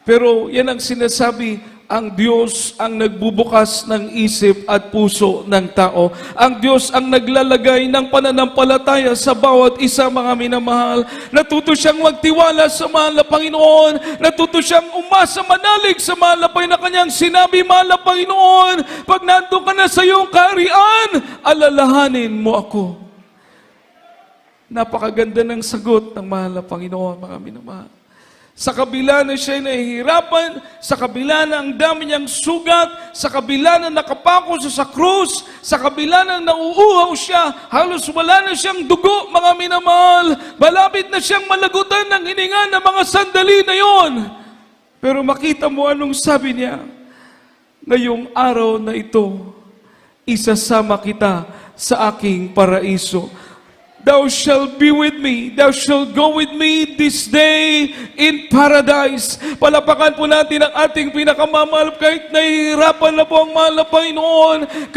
Pero yan ang sinasabi, ang Diyos ang nagbubukas ng isip at puso ng tao. Ang Diyos ang naglalagay ng pananampalataya sa bawat isa, mga minamahal. Natuto siyang magtiwala sa mahal na Panginoon. Natuto siyang umasa, manalig sa mahal na Panginoon. Kanyang sinabi, mahal na Panginoon, pag nandun ka na sa iyong kaharian, alalahanin mo ako. Napakaganda ng sagot ng mahal na Panginoon, mga minamahal. Sa kabila na siya'y nahihirapan, sa kabila na ang dami niyang sugat, sa kabila na nakapako sa krus, sa kabila na nauuhaw siya, halos wala na siyang dugo, mga minamahal, malapit na siyang malagutan ng hininga ng mga sandali na yon. Pero makita mo anong sabi niya, ngayong araw na ito, isasama kita sa aking paraiso. Thou shalt be with me. Thou shalt go with me this day in paradise. Palapakan po natin ang ating pinakamamahal kahit nahihirapan na po ang mahal na Panginoon.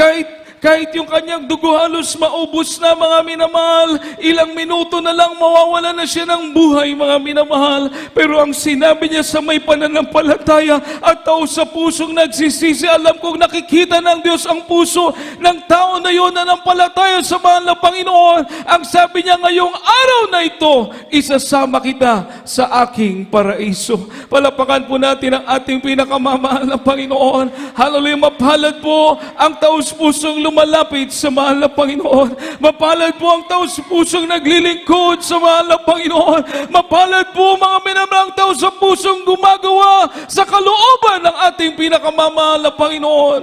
Kahit yung kanyang dugo halos maubos na, mga minamahal, ilang minuto na lang mawawala na siya ng buhay, mga minamahal. Pero ang sinabi niya sa may pananampalataya at tao sa pusong nagsisisi, alam kong nakikita ng Diyos ang puso ng tao na yun na nampalataya sa mahal na Panginoon. Ang sabi niya, ngayong araw na ito, isasama kita sa aking paraiso. Palapakan po natin ang ating pinakamamahal na Panginoon. Hallelujah, mapalad po ang taos pusong lumalapit sa mahal na Panginoon. Mapalad po ang taos pusong naglilingkod sa mahal na Panginoon. Mapalad po mga minamahal ang taos sa pusong gumagawa sa kalooban ng ating pinakamamahal na Panginoon.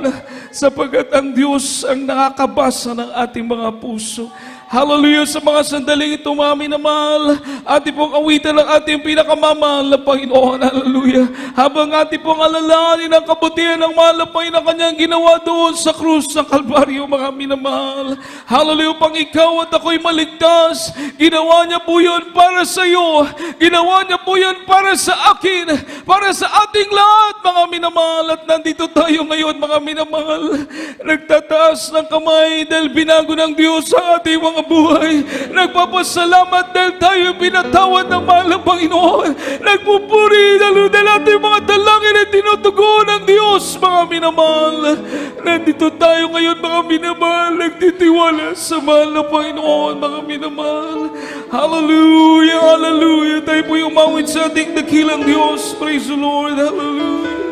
Sapagkat ang Diyos ang nakakabasa ng ating mga puso. Hallelujah, sa mga sandaling ito, mga minamahal, ating pong awitan ng ating pinakamamahal na Panginoon. Hallelujah. Habang ating pong alalahanin ang kabutihan ng mahal na Panginoon, kanyang ginawa doon sa krus ng Kalbaryo, mga minamahal. Hallelujah, pang ikaw at ako'y maligtas, ginawa niya po yun para sa iyo. Ginawa niya po yun para sa akin, para sa ating lahat, mga minamahal. At nandito tayo ngayon, mga minamahal, nagtataas ng kamay dahil binago ng Diyos sa ating mga buhay. Nagpapasalamat dahil tayo pinatawad ng mahal na Panginoon. Nagpupuri dahil ating mga dalangin ay tinutugon ng Diyos, mga minamahal. Nandito tayo ngayon, mga minamahal, nagtitiwala sa mahal na Panginoon, mga minamahal. Hallelujah, hallelujah. Tayo po'y umawit sa ating dakilang Diyos. Praise the Lord, hallelujah.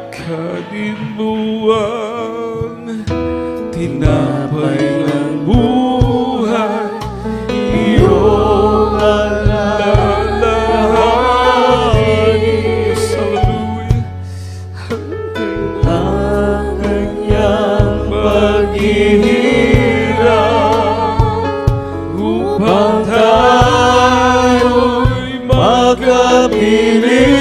Kadimuang tinapay ng buhay, iyong alalahanin. Hallelujah. Ang kanyang paghihirap upang tayo'y makapiling.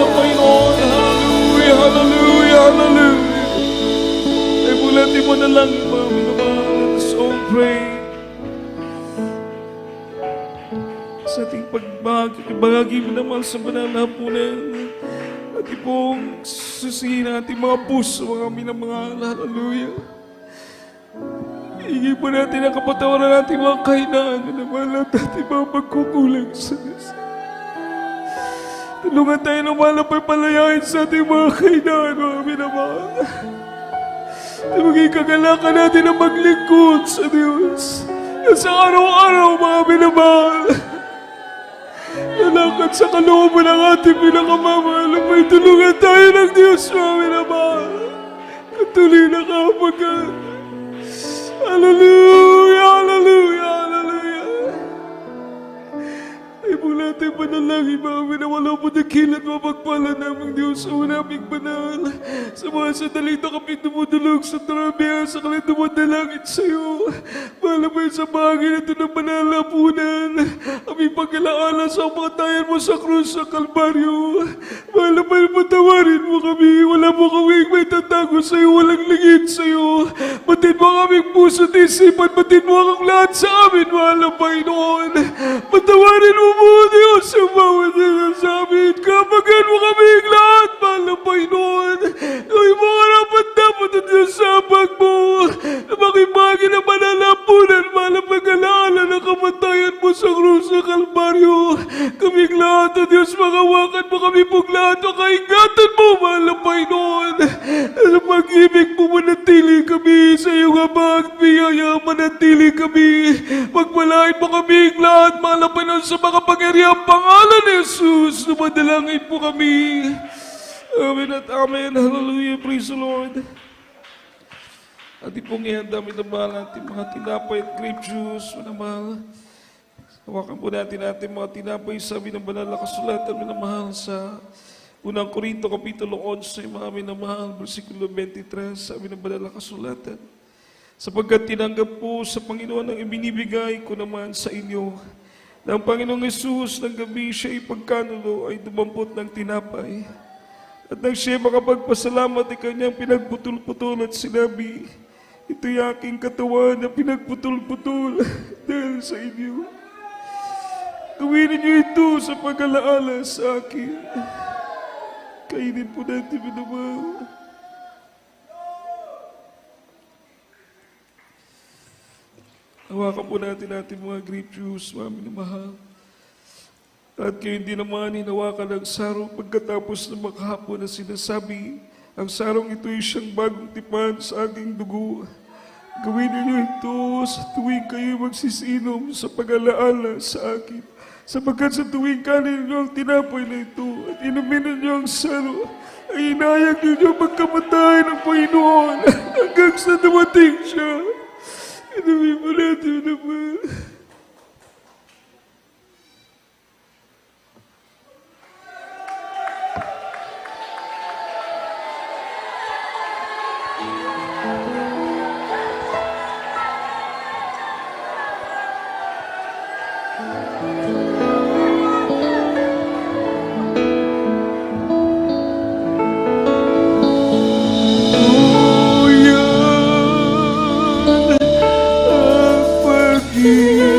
ng Panginoon. Hallelujah, hallelujah, hallelujah. Ay bulatin mo na lang mga minamahal. Let us all pray. Sa ating pagbahagi minamahal sa banal na hapunan. At pong susihin ang ating mga puso, mga minamahal. Hallelujah. Hingin po natin ang kapatawaran natin mga kahinaan. Minamahal at ating mga pagkukulang sa Diyos. Tulungan tayo ng malapay palayain sa ating mga kahinaan, mga minamahal. At maging kagalakan natin ang maglingkod sa Diyos. Sa araw-araw, mga minamahal. Lalakad sa kalooban ng ating pinakamamahal. May tulungan tayo ng Diyos, mga minamahal. Katuloy na kapagan. Hallelujah, hallelujah, hallelujah. Ay mula tayo panalangin, mga minamahal po dakilan, mapagpala namang Diyos sa unaming banal. Sa mga sandalito kami dumudulog sa tarabiya, sa kami dumadalangin sa iyo. Malabay sa bagay na ito ng banal na punan. Kami pagkalaala sa pagkatayan mo sa krus sa Kalbaryo. Malabay patawarin mo kami. Wala mo kami may tatago sa iyo, walang lingid sa iyo. Batid mo kaming puso at isipan, batid mo ang lahat sa amin, malabay noon. Patawarin mo mo, Diyos, ang bawat sa amin. Kapagan mo kaming lahat, malabay noon. Ay mga dapat at Diyos sa abag mo. Na makibagi na manalapunan, malapag-alaala ng kamatayan mo sa krus sa Kalbaryo. Kaming lahat, O Diyos, magawakan mo kami pong lahat, o kaingatan mo, malapay noon. Sa pag-ibig mo, manatili kami sa iyong abag, biyaya, manatili kami. Pagpalain mo kaming lahat, malapay noon sa mga pangyariang pangalan ni Jesus. Dumadalangin po kami. Amen at amen. Hallelujah. Praise the Lord. At pong ihanda, minamahal natin mga tinapay at grape juice, minamahal. Hawakan po natin mga tinapay sa ng banal na kasulatan, minamahal, sa unang Korinto, Kapitulo 11, mga minamahal, versikulo 23, sabi ng banal na kasulatan. Sapagkat tinanggap po sa Panginoon ang ibinibigay ko naman sa inyo, na ang Panginoong Yesus ng gabi siya ipagkanulo ay dumampot ng tinapay. At nang siya makapagpasalamat, ay kanyang pinagputol-putol at sinabi, ito'y aking katawan na pinagputol-putol dahil sa inyo. Gawin niyo ito sa pag-alaala sa akin. Kainin po natin, minamahal. Hawakan po natin mga grape juice, mga minamahal. At kayo hindi naman hinawakan ang sarong pagkatapos na makahapon na sinasabi, ang sarong ito ay siyang bagong tipan sa aking dugo. Gawin niyo ito sa tuwing kayo magsisinom sa pag-alaala sa akin. Sapagkat sa tuwing kanin niyo ang tinapay na ito at inumin niyo ang saro, ay inayag niyo magkamatay ng Panginoon hanggang sa dumating siya. Inumin mo natin naman. Yan ang pag-ibig.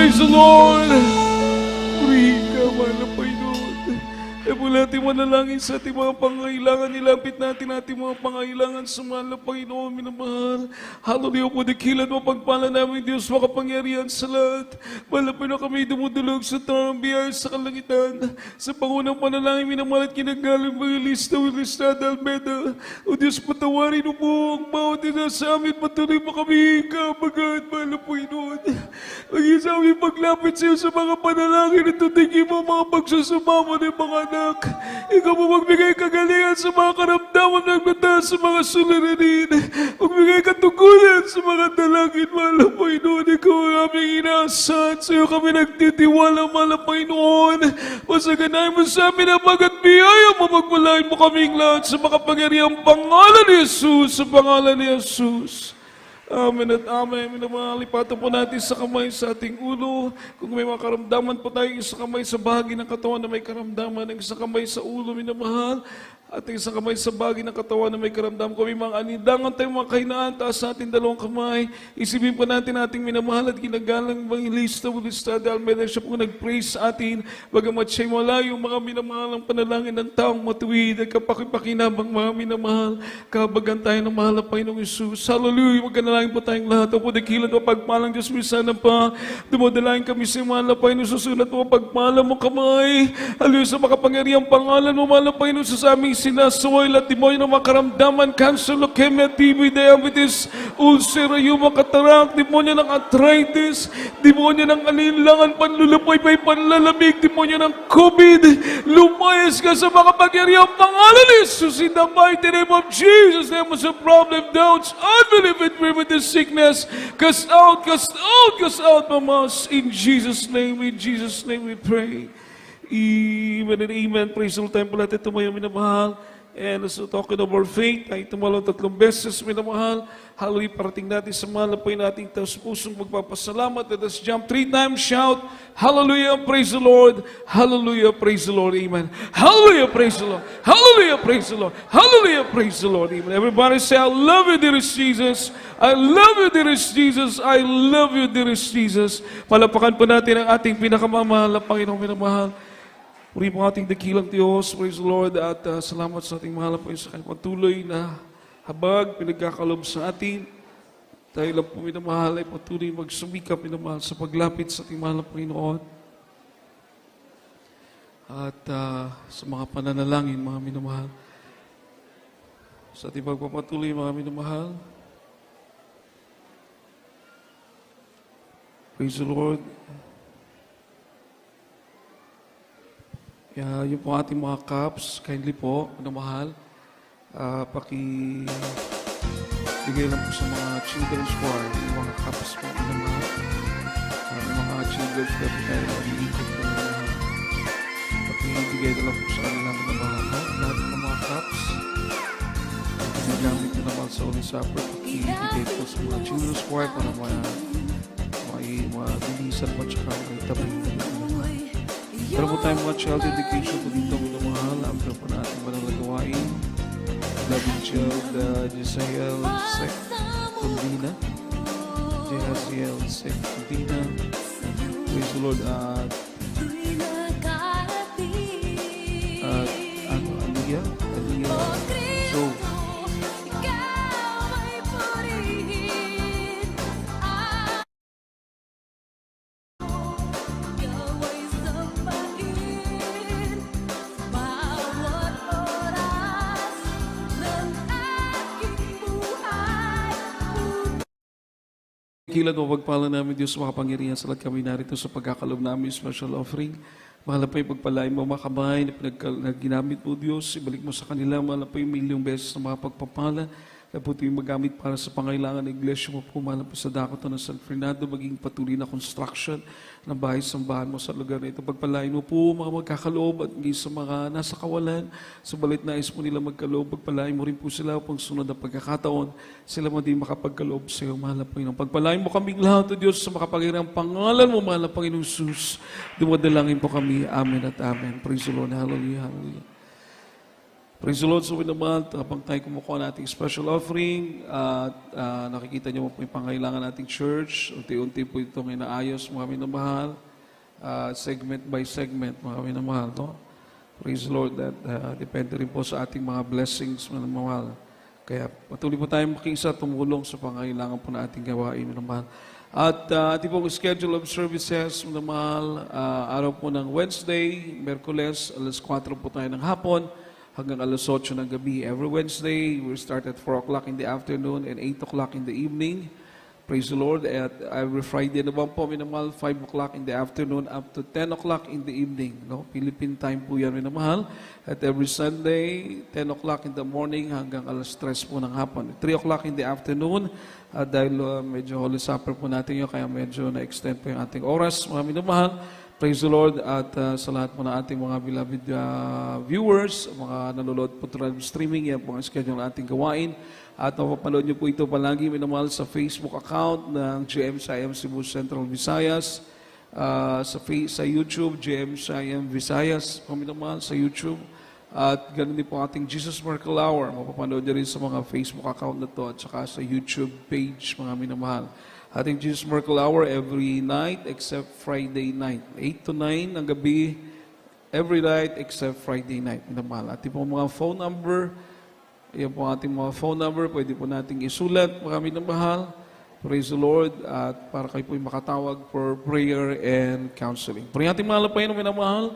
Praise the Lord. Purihin ka, mahal na Panginoon. E po natin manalangin sa ating mga pangailangan. Nilapit natin ating mga pangailangan sa mahal na Panginoon, minamahal. Hallelujah po, dakilan mo pagpala namin, Diyos, makapangyarihan sa lahat. Mahal na Panginoon, kami dumudulog sa tamang biyaya sa kalangitan. Sa pangunang panalangin, minamahal at kinagaling mga lista, Wilistad, Almeda. O Diyos, patawarin mo po ang bawat isa sa amin. Patuloy mo kami kabagat, mahal na Panginoon. Maging sa amin paglapit sa iyo sa mga panalangin at tutigin mo mga pagsusumamo ng mga anak. Ikaw mo magbigay kagalingan sa mga karamdaman ng mata sa mga suliranin. Magbigay katugunan sa mga dalangin, mahal na Panginoon. Ikaw ang aming inaasahan. Sa iyo kami nagtitiwala, mahal na Panginoon. Masaganahin mo sa amin ang magat biyaya mo. Magmalain mo kaming lahat sa makapangyarihang pangalan ni Jesus. Sa pangalan ni Jesus. Amen at amen. Minamahalipato po natin sa kamay sa ating ulo. Kung may mga karamdaman po tayo, isa kamay sa bahagi ng katawan na may karamdaman, ang isa kamay sa ulo, minamahal. At ang isang kamay sa bahagi ng katawan na may karamdaman. Kung may mga anidangan tayong mga kahinaan, taas sa ating dalawang kamay. Isipin po natin ating minamahal at ginagalang Evangelista Wilistad Almeda. Siya po nag-praise sa atin. Bagamat siya'y malayo, mga minamahal ang panalangin ng taong matuwid at kapakipakinabang mga minamahal. Kabagan tayo ng mahal na Panginoong Isus. Hallelujah! Magkanalangin po tayong lahat. O po, dakilan o pagpalang Diyos, sana pa. Dumadalain kami sa mahal na Panginoon. Susunod mo, pagpalang mo kamay. Hallelujah! Sa makapangyarihang pangalan mo, mahal na Panginoon, sa aming sinasuway at demonyo ng makaramdaman, cancer, leukemia, TB, diabetes, ulcer, rheuma, katarak, demonyo ng arthritis, demonyo ng alinlangan, panlulupay, panlalamig, demonyo ng COVID, lumayas ka sa makapangyarihang pangalan ni Jesus in the mighty name of Jesus. Name was a problem, doubts, unbelief, and with the sickness, cast out, cast out, cast out from us. In Jesus' name we pray. Amen and amen. Praise the Lord. Tayo po natin tumayo, minamahal. And as we're talking of our faith, tayo tumalong 3 beses, minamahal. Hallelujah, parating natin sa mahal na po yung ating taos pusong magpapasalamat. Let us jump 3 times, shout, hallelujah, praise the Lord. Hallelujah, praise the Lord. Amen. Hallelujah, praise the Lord. Hallelujah, praise the Lord. Hallelujah, praise the Lord. Amen. Everybody say, I love you, dearest Jesus. I love you, dearest Jesus. I love you, dearest Jesus. Palapakan po natin ang ating pinakamamahal na Panginoong minamahal. Puri po ating dakilang Diyos, praise the Lord, at salamat sa ating mahal po sa kanyang patuloy na habag, pinagkakalob sa atin. Tayo lang po minamahal ay patuloy magsumikap minamahal sa paglapit sa ating mahal na Panginoon. At sa mga pananalangin, mga minamahal, sa ating pagpapatuloy, mga minamahal. Praise the Lord. Yung po ating mga cups, kindly po, minamahal, pakibigay lang po sa mga children's choir, yung mga cups po, minamahal. Yung mga children's choir po tayo, nag-iikot po, minamahal. Pakibigay lang po sa kanila, minamahal. Lahat ng mga cups, ginagamit minamahal sa Holy Supper, pakibigay po sa mga children's choir para mabilisan po at saka may tabay. Pero po tayong mga child education po dito, minamahal. Ample po natin manalagawain. Loving child, Jesael Sek Kundina. Jesael Sek Kundina. Praise the Lord. Aliyah. So, Kilan o pagpala namin Diyos makapangyarihan sa lahat kami narito sa pagkakalob namin special offering. Mahal pa yung pagpalain mo mga kamay na ginamit mo Diyos. Ibalik mo sa kanila. Mahal pa yung milyong beses na mga pagpapala. Kaya po ito yung magamit para sa pangailangan ng iglesia mo po. Mahal po sa dakot ng San Fernando. Maging patuloy na construction ng bahay-sambahan mo sa lugar na ito. Pagpalain mo po mga magkakaloob at hindi sa mga nasa kawalan. Sa balit nais mo nila magkaloob. Pagpalain mo rin po sila upang sunod na pagkakataon. Sila mo din makapagkaloob sa iyo. Mahal na Panginoon. Pagpalain mo kaming lahat o Diyos sa makapangyarihang pangalan mo. Mahal na Panginoong Jesus. Dumadalangin po kami. Amen at amen. Praise the Lord. Hallelujah. Hallelujah. Praise the Lord. So naman, habang tayo kumukuha nating special offering, at nakikita niyo po yung pangailangan nating church, unti-unti po itong inaayos, mga minamahal, segment by segment, mga minamahal. No? Praise the Lord, that depende rin po sa ating mga blessings, mga minamahal. Kaya patuloy po tayong makiisa, tumulong sa pangailangan po na ating gawain, mga minamahal. At ating pong schedule of services, mga minamahal, araw po ng Wednesday, Merkules, alas 4 po tayo ng hapon, hanggang alas 8 ng gabi. Every Wednesday, we start at 4 o'clock in the afternoon and 8 o'clock in the evening. Praise the Lord. At every Friday naman po, minamahal, 5 o'clock in the afternoon up to 10 o'clock in the evening. No? Philippine time po yan, minamahal. At every Sunday, 10 o'clock in the morning hanggang alas 3 po ng hapon. 3 o'clock in the afternoon, dahil medyo Holy Supper po natin yun, kaya medyo na-extend po yung ating oras. Mga minamahal, praise the Lord at sa lahat po ng ating mga beloved viewers, mga nanonood po through streaming, yan po ang schedule ng ating gawain. At mapapanood niyo po ito palagi, minamahal, sa Facebook account ng GMCIM Cebu Central Visayas, sa YouTube, GMCIM Visayas, minamahal, sa YouTube. At ganoon din po ating Jesus Miracle Hour, mapapanood niyo rin sa mga Facebook account na to at saka sa YouTube page, mga minamahal. Ating Jesus Miracle Hour every night except Friday night. 8 to 9 ng gabi, every night except Friday night. Minamahal. Ating po mga phone number, yan po ating mga phone number, pwede po nating isulat, mga minamahal. Praise the Lord. At para kayo po makatawag for prayer and counseling. Pero yung ating mga lapayin, minamahal,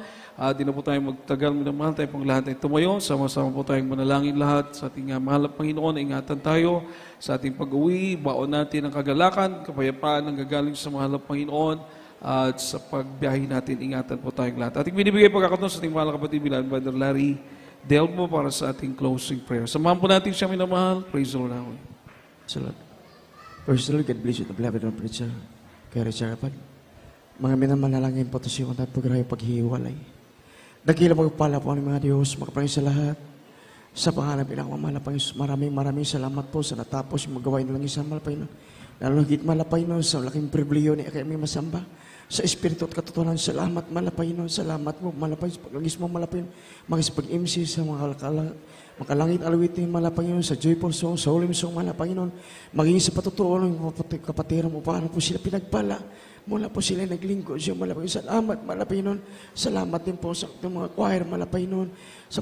di na po tayo magtagal, minamahal, tayo pong lahat ay tumayo. Sama-sama po tayong manalangin lahat sa ating mahal na Panginoon. Ingatan tayo sa ating pag-uwi, baon natin ang kagalakan, kapayapaan ang gagaling sa mahal na Panginoon, at sa pagbiyahe natin, ingatan po tayong lahat. Ating binibigay pagkakataon sa ating mahal na kapatid, Bilan Brother Larry Delmo, para sa ating closing prayer. Samahan po natin siya, minamahal. Praise the Lord. Salamat. First of all, God bless you, the beloved of preacher, kay Richard Rapad. Mga minamanalangin po ito siya at pagrayo paghihiwalay. Dakila magpala po ng mga Diyos, magpapangin sa lahat. Sa pangalan pinakamamalapay, maraming salamat po sa natapos yung magawain lang isang malapay nun. Lalo higit malapay nun sa laking pribliyo ni kami masamba. Sa Espiritu at katotohanan, salamat malapay nun. Salamat mo, malapay, paglagis mo malapay nun. Makisipag-MC sa mga makalangit alawitin malapay nun, sa joyful song, sa holy song malapay nun. Maging sa patutuo ng kapatiran mo, paano po sila pinagpala. Mula po sila naglingkod siya malapay. Salamat malapay nun. Salamat din po sa mga choir malapay nun. Sa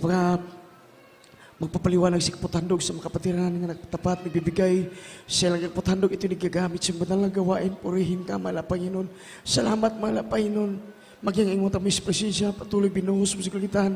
magpapaliwanag si kapatandog sa mga kapatiran nga nagtapat, nagbibigay siya lang kapatandog, ito nagagamit sa madalang gawain, purihin ka, malapay nun. Salamat, malapay nun. Maging ingot kami sa presensya, patuloy binuhos mo sa kulitan.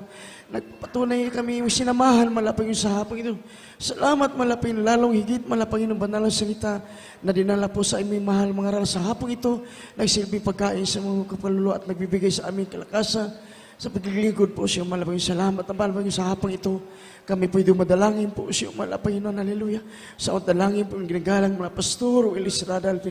Nagpatunay kami, sinamahan, malapay yun sa hapang ito. Salamat, malapay nun, lalong higit, malapay yun ang banalang salita na dinala po sa aming mahal mga aral sa hapang ito. Nagsilbing pagkain sa mga kapalulu at nagbibigay sa aming kalakasan. Sa paglilingkod po siya, malapay yun. Salamat, malapay yun sa hapang ito. Kami po madalangin po siya, malapay nun, hallelujah. Sa dalangin po, ginagalang mga pastor, Elis Radal,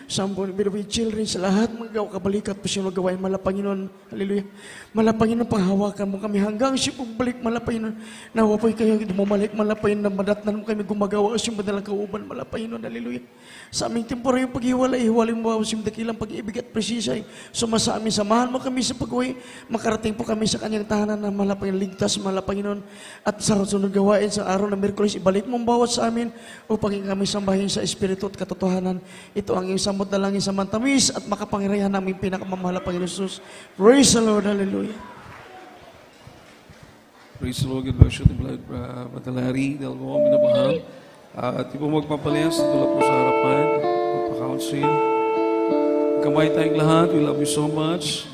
sa mga beloved children, sa lahat, mga kabalikat po siya magawain, malapay nun, hallelujah. Malapay nun, panghawakan mo kami hanggang siya pong balik, malapay nun. Nawa po kayo, dumamalik, malapay nun, madatnan mo kami gumagawa, siya madalang kauban, malapay nun, hallelujah. Sa aming temporary paghiwalay, hiwalay mo siya dakilang pag-ibig at presisay. Sumasa amin, samahan mo kami sa pag-uwi, makarating po kami sa kanyang tahanan na malapay ligtas, malapay nun, at sa sunod gawain sa araw ng Miyerkules, ibalik mong bawat sa amin upang kami sambahin sa Espiritu at katotohanan. Ito ang iyong samot na langin sa mantamis at makapangyarihan namin pinakamamahal na Panginoon Jesus. Praise the Lord, hallelujah. Praise the Lord. God bless you, Brother Larry Delmo, minamahal. At di po magpapalayas, tulad po sa harapan, magpa-counsel. Kamay tayong lahat. We love you so much.